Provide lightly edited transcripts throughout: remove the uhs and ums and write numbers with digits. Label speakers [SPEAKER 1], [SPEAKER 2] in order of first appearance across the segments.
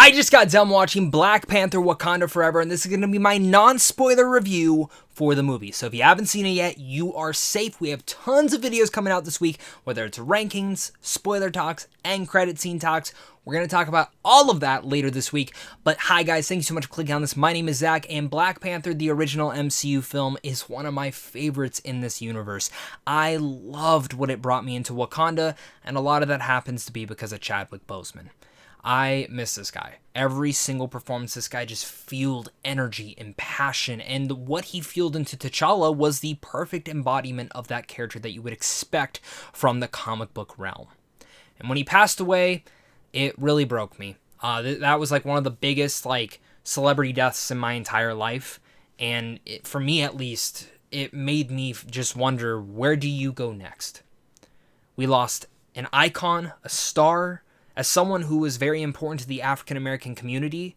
[SPEAKER 1] I just got done watching Black Panther Wakanda Forever, and this is going to be my non-spoiler review for the movie. So if you haven't seen it yet, you are safe. We have tons of videos coming out this week, whether it's rankings, spoiler talks, end credit scene talks. We're going to talk about all of that later this week. But hi guys, thank you so much for clicking on this. My name is Zach, and Black Panther, the original MCU film, is one of my favorites in this universe. I loved what it brought me into Wakanda, and a lot of that happens to be because of Chadwick Boseman. I miss this guy. Every single performance, this guy just fueled energy and passion, and what he fueled into T'Challa was the perfect embodiment of that character that you would expect from the comic book realm. And when he passed away, it really broke me. That was like one of the biggest celebrity deaths in my entire life, and for me at least, it made me just wonder, where do you go next? We lost an icon, a star, as someone who was very important to the African American community,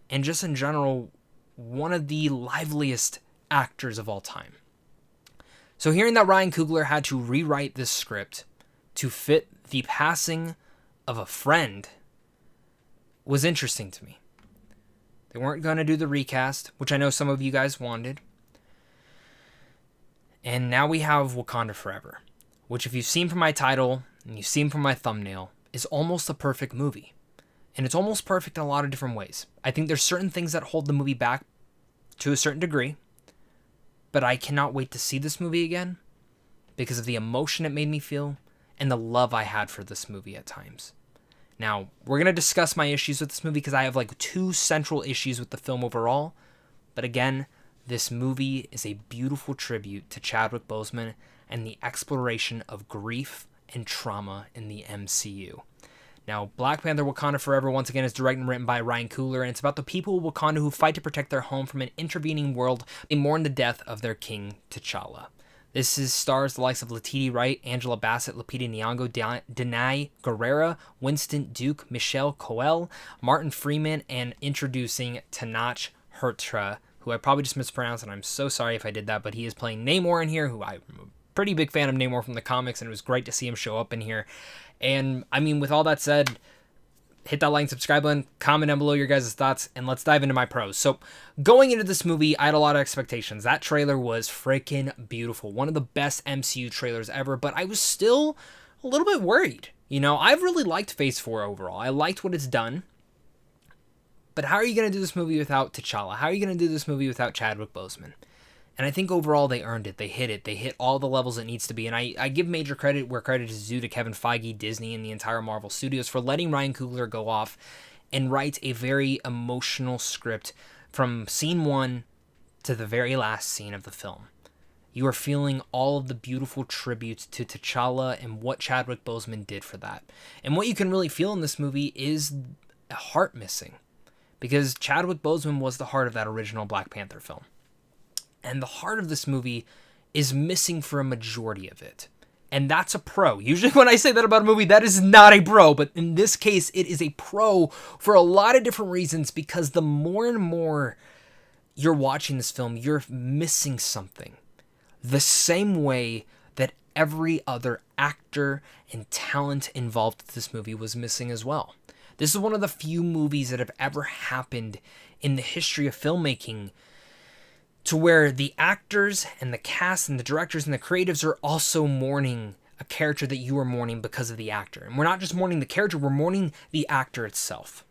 [SPEAKER 1] and just in general, one of the liveliest actors of all time. So hearing that Ryan Coogler had to rewrite this script to fit the passing of a friend was interesting to me. They weren't going to do the recast, which I know some of you guys wanted. And now we have Wakanda Forever, which if you've seen from my title and you've seen from my thumbnail, is almost a perfect movie. And it's almost perfect in a lot of different ways. I think there's certain things that hold the movie back to a certain degree, but I cannot wait to see this movie again because of the emotion it made me feel and the love I had for this movie at times. Now, we're going to discuss my issues with this movie because I have two central issues with the film overall. But again, this movie is a beautiful tribute to Chadwick Boseman and the exploration of grief and trauma in the MCU. Now, Black Panther Wakanda Forever, once again, is directed and written by Ryan Coogler, and it's about the people of Wakanda who fight to protect their home from an intervening world. They mourn the death of their king, T'Challa. This stars the likes of Letitia Wright, Angela Bassett, Lupita Nyong'o, Denai Guerrera, Winston Duke, Michelle Coel, Martin Freeman, and introducing Tenoch Huerta, who I probably just mispronounced, and I'm so sorry if I did that, but he is playing Namor in here, who I'm a pretty big fan of Namor from the comics, and it was great to see him show up in here. And, I mean, with all that said, hit that like and subscribe button, comment down below your guys' thoughts, and let's dive into my pros. So, going into this movie, I had a lot of expectations. That trailer was freaking beautiful. One of the best MCU trailers ever, but I was still a little bit worried. You know, I've really liked Phase 4 overall. I liked what it's done. But how are you going to do this movie without T'Challa? How are you going to do this movie without Chadwick Boseman? And I think overall they earned it. They hit it. They hit all the levels it needs to be. And I give major credit where credit is due to Kevin Feige, Disney, and the entire Marvel Studios for letting Ryan Coogler go off and write a very emotional script from scene 1 to the very last scene of the film. You are feeling all of the beautiful tributes to T'Challa and what Chadwick Boseman did for that. And what you can really feel in this movie is a heart missing, because Chadwick Boseman was the heart of that original Black Panther film. And the heart of this movie is missing for a majority of it. And that's a pro. Usually when I say that about a movie, that is not a pro. But in this case, it is a pro for a lot of different reasons, because the more and more you're watching this film, you're missing something. The same way that every other actor and talent involved with this movie was missing as well. This is one of the few movies that have ever happened in the history of filmmaking to where the actors and the cast and the directors and the creatives are also mourning a character that you are mourning because of the actor. And we're not just mourning the character, we're mourning the actor itself.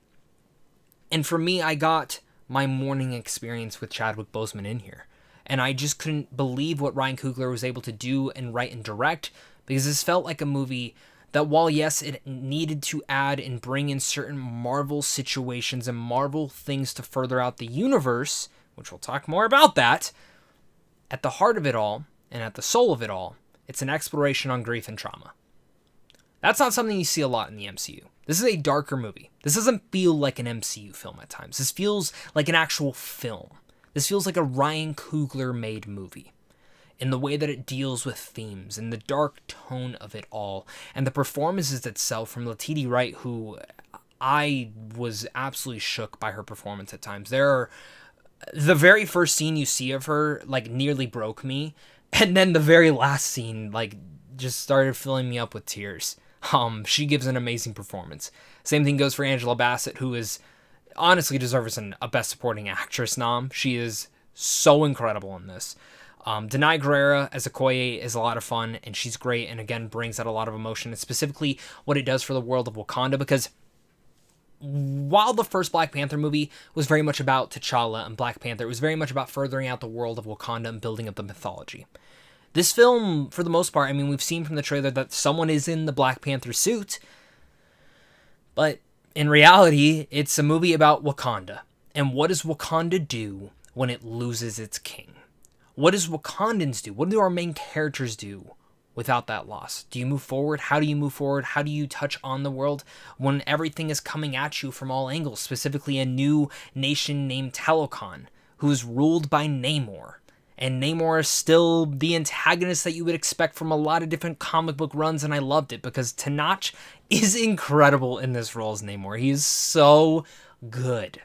[SPEAKER 1] And for me, I got my mourning experience with Chadwick Boseman in here. And I just couldn't believe what Ryan Coogler was able to do and write and direct, because this felt like a movie that, while yes, it needed to add and bring in certain Marvel situations and Marvel things to further out the universe, which we'll talk more about that, at the heart of it all, and at the soul of it all, it's an exploration on grief and trauma. That's not something you see a lot in the MCU. This is a darker movie. This doesn't feel like an MCU film at times. This feels like an actual film. This feels like a Ryan Coogler-made movie, in the way that it deals with themes, and the dark tone of it all, and the performances itself from Letitia Wright, who I was absolutely shook by her performance at times. The very first scene you see of her, nearly broke me. And then the very last scene, just started filling me up with tears. She gives an amazing performance. Same thing goes for Angela Bassett, who is honestly deserves a Best Supporting Actress nom. She is so incredible in this. Denai Guerrera as Okoye is a lot of fun, and she's great, and again brings out a lot of emotion, and specifically what it does for the world of Wakanda, because while the first Black Panther movie was very much about T'Challa and Black Panther, it was very much about furthering out the world of Wakanda and building up the mythology. This film, for the most part, I mean, we've seen from the trailer that someone is in the Black Panther suit, but in reality, it's a movie about Wakanda. And what does Wakanda do when it loses its king? What does Wakandans do? What do our main characters do without that loss? Do you move forward? How do you move forward? How do you touch on the world when everything is coming at you from all angles, specifically a new nation named Talokan, who's ruled by Namor? And Namor is still the antagonist that you would expect from a lot of different comic book runs, and I loved it because Tenoch is incredible in this role as Namor. He is so good.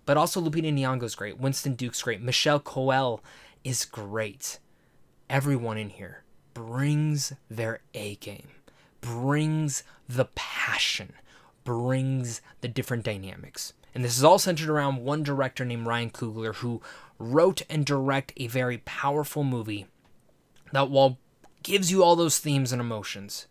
[SPEAKER 1] But also Lupita Nyong'o's great. Winston Duke's great. Michelle Coel is great. Everyone in here brings their A game, brings the passion, brings the different dynamics. And this is all centered around one director named Ryan Coogler, who wrote and directed a very powerful movie that, while gives you all those themes and emotions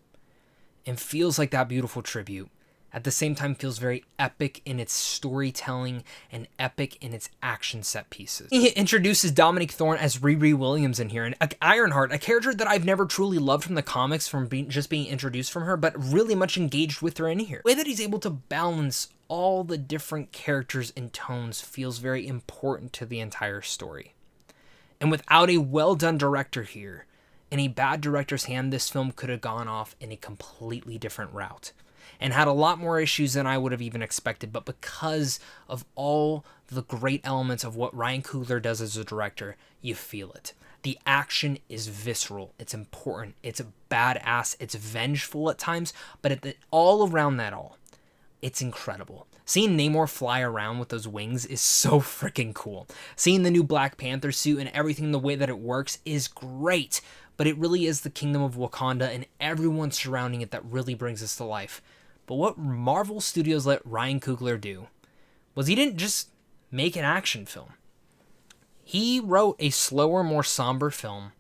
[SPEAKER 1] and feels like that beautiful tribute, at the same time feels very epic in its storytelling and epic in its action set pieces. He introduces Dominique Thorne as Riri Williams in here, and Ironheart, a character that I've never truly loved from the comics, from being introduced from her, but really much engaged with her in here. The way that he's able to balance all the different characters and tones feels very important to the entire story. And without a well-done director here, in a bad director's hand, this film could have gone off in a completely different route and had a lot more issues than I would have even expected. But because of all the great elements of what Ryan Coogler does as a director, you feel it. The action is visceral. It's important. It's badass. It's vengeful at times. But all around that it's incredible. Seeing Namor fly around with those wings is so freaking cool. Seeing the new Black Panther suit and everything, the way that it works, is great. But it really is the kingdom of Wakanda and everyone surrounding it that really brings us to life. But what Marvel Studios let Ryan Coogler do was he didn't just make an action film. He wrote a slower, more somber film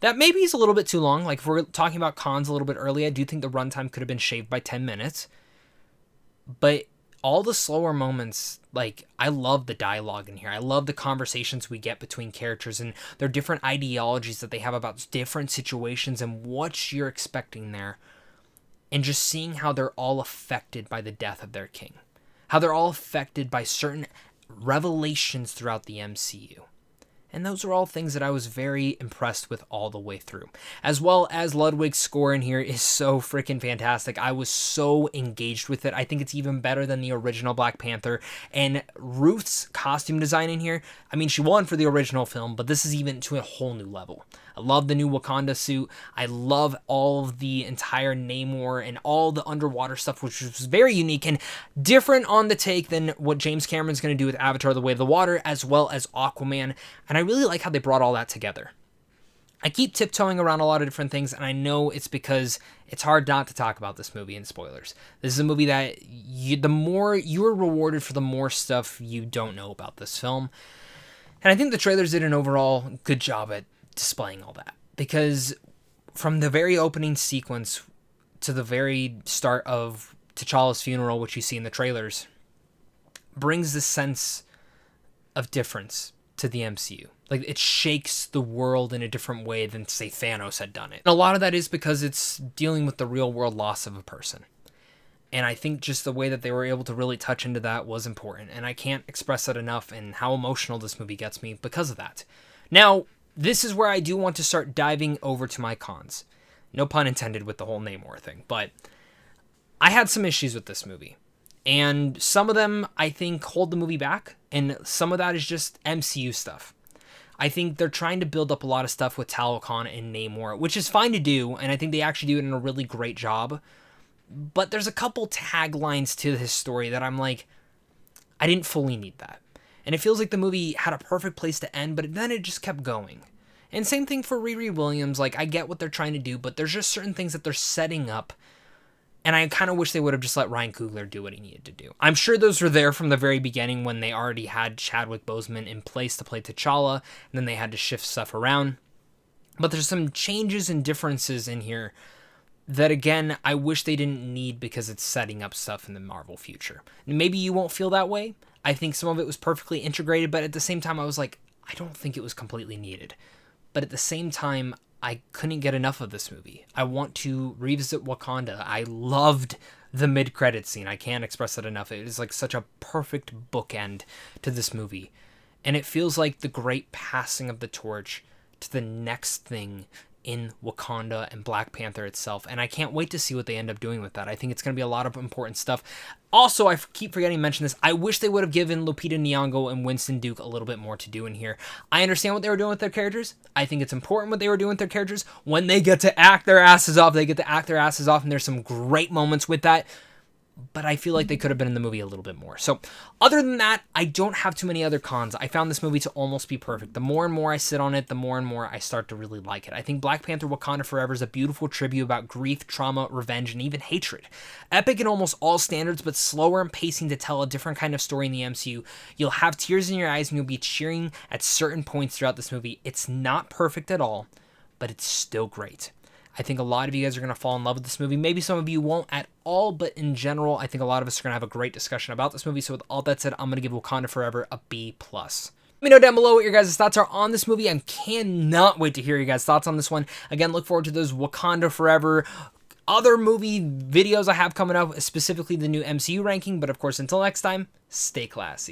[SPEAKER 1] that maybe is a little bit too long. Like, if we're talking about cons a little bit early, I do think the runtime could have been shaved by 10 minutes. But all the slower moments, like, I love the dialogue in here. I love the conversations we get between characters and their different ideologies that they have about different situations and what you're expecting there. And just seeing how they're all affected by the death of their king. How they're all affected by certain revelations throughout the MCU. And those are all things that I was very impressed with all the way through. As well as Ludwig's score in here is so freaking fantastic. I was so engaged with it. I think it's even better than the original Black Panther. And Ruth's costume design in here, I mean, she won for the original film, but this is even to a whole new level. I love the new Wakanda suit. I love all of the entire Namor and all the underwater stuff, which was very unique and different on the take than what James Cameron's going to do with Avatar: The Way of the Water, as well as Aquaman. And I really like how they brought all that together. I keep tiptoeing around a lot of different things, and I know it's because it's hard not to talk about this movie in spoilers. This is a movie that the more you are rewarded for, the more stuff you don't know about this film. And I think the trailers did an overall good job at displaying all that, because from the very opening sequence to the very start of T'Challa's funeral, which you see in the trailers, brings this sense of difference to the MCU. Like, it shakes the world in a different way than, say, Thanos had done it. And a lot of that is because it's dealing with the real world loss of a person. And I think just the way that they were able to really touch into that was important. And I can't express that enough, and how emotional this movie gets me because of that. Now, this is where I do want to start diving over to my cons. No pun intended with the whole Namor thing, but I had some issues with this movie. And some of them, I think, hold the movie back, and some of that is just MCU stuff. I think they're trying to build up a lot of stuff with Talokan and Namor, which is fine to do, and I think they actually do it in a really great job. But there's a couple taglines to this story that I'm like, I didn't fully need that. And it feels like the movie had a perfect place to end, but then it just kept going. And same thing for Riri Williams. Like, I get what they're trying to do, but there's just certain things that they're setting up And I kind of wish they would have just let Ryan Coogler do what he needed to do. I'm sure those were there from the very beginning when they already had Chadwick Boseman in place to play T'Challa, and then they had to shift stuff around. But there's some changes and differences in here that, again, I wish they didn't need because it's setting up stuff in the Marvel future. And maybe you won't feel that way. I think some of it was perfectly integrated, but at the same time, I was like, I don't think it was completely needed. But at the same time, I couldn't get enough of this movie. I want to revisit Wakanda. I loved the mid-credit scene. I can't express it enough. It is like such a perfect bookend to this movie. And it feels like the great passing of the torch to the next thing in Wakanda and Black Panther itself. And I can't wait to see what they end up doing with that. I think it's going to be a lot of important stuff. Also, I keep forgetting to mention this. I wish they would have given Lupita Nyong'o and Winston Duke a little bit more to do in here. I understand what they were doing with their characters. I think it's important what they were doing with their characters. When they get to act their asses off, they get to act their asses off, and there's some great moments with that. But I feel like they could have been in the movie a little bit more. So other than that, I don't have too many other cons. I found this movie to almost be perfect. The more and more I sit on it, the more and more I start to really like it. I think Black Panther Wakanda Forever is a beautiful tribute about grief, trauma, revenge, and even hatred. Epic in almost all standards, but slower in pacing to tell a different kind of story in the MCU. You'll have tears in your eyes and you'll be cheering at certain points throughout this movie. It's not perfect at all, but it's still great. I think a lot of you guys are going to fall in love with this movie. Maybe some of you won't at all, but in general, I think a lot of us are going to have a great discussion about this movie. So with all that said, I'm going to give Wakanda Forever a B+. Let me know down below what your guys' thoughts are on this movie. I cannot wait to hear your guys' thoughts on this one. Again, look forward to those Wakanda Forever other movie videos I have coming up, specifically the new MCU ranking. But of course, until next time, stay classy.